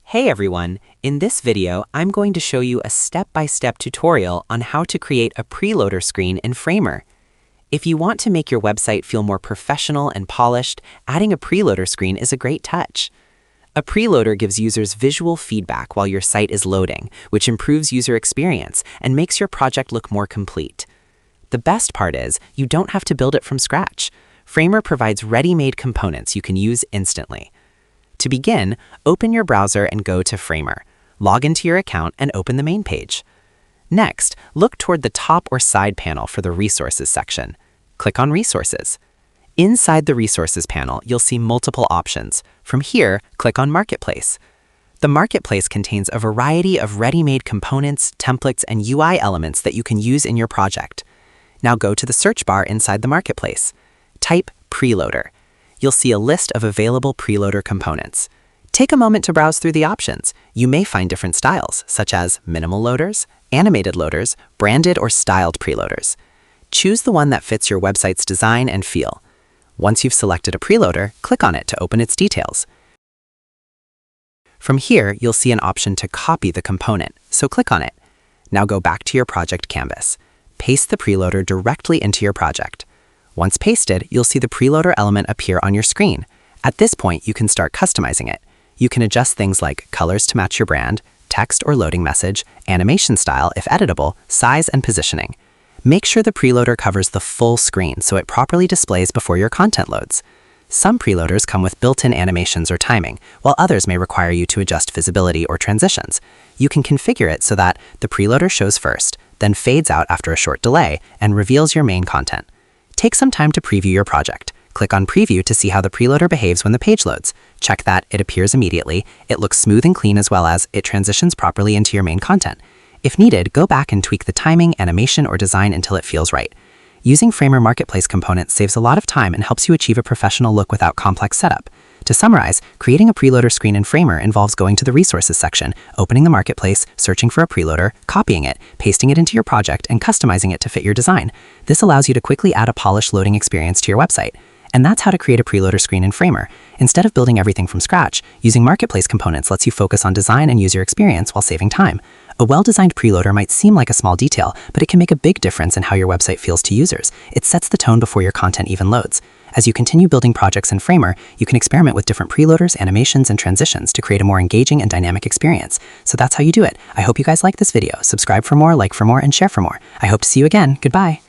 Hey everyone, in this video I'm going to show you a step-by-step tutorial on how to create a preloader screen in Framer. If you want to make your website feel more professional and polished, adding a preloader screen is a great touch. A preloader gives users visual feedback while your site is loading, which improves user experience and makes your project look more complete. The best part is, you don't have to build it from scratch. Framer provides ready-made components you can use instantly. To begin, open your browser and go to Framer. Log into your account and open the main page. Next, look toward the top or side panel for the Resources section. Click on Resources. Inside the Resources panel, you'll see multiple options. From here, click on Marketplace. The Marketplace contains a variety of ready-made components, templates, and UI elements that you can use in your project. Now go to the search bar inside the Marketplace. Type Preloader. You'll see a list of available preloader components. Take a moment to browse through the options. You may find different styles, such as minimal loaders, animated loaders, branded or styled preloaders. Choose the one that fits your website's design and feel. Once you've selected a preloader, click on it to open its details. From here, you'll see an option to copy the component, so click on it. Now go back to your project canvas. Paste the preloader directly into your project. Once pasted, you'll see the preloader element appear on your screen. At this point, you can start customizing it. You can adjust things like colors to match your brand, text or loading message, animation style if editable, size and positioning. Make sure the preloader covers the full screen so it properly displays before your content loads. Some preloaders come with built-in animations or timing, while others may require you to adjust visibility or transitions. You can configure it so that the preloader shows first, then fades out after a short delay, and reveals your main content. Take some time to preview your project. Click on Preview to see how the preloader behaves when the page loads. Check that it appears immediately, it looks smooth and clean, as well as it transitions properly into your main content. If needed, go back and tweak the timing, animation, or design until it feels right. Using Framer Marketplace components saves a lot of time and helps you achieve a professional look without complex setup. To summarize, creating a preloader screen in Framer involves going to the Resources section, opening the Marketplace, searching for a preloader, copying it, pasting it into your project, and customizing it to fit your design. This allows you to quickly add a polished loading experience to your website. And that's how to create a preloader screen in Framer. Instead of building everything from scratch, using Marketplace components lets you focus on design and user experience while saving time. A well-designed preloader might seem like a small detail, but it can make a big difference in how your website feels to users. It sets the tone before your content even loads. As you continue building projects in Framer, you can experiment with different preloaders, animations, and transitions to create a more engaging and dynamic experience. So that's how you do it. I hope you guys like this video. Subscribe for more, like for more, and share for more. I hope to see you again. Goodbye.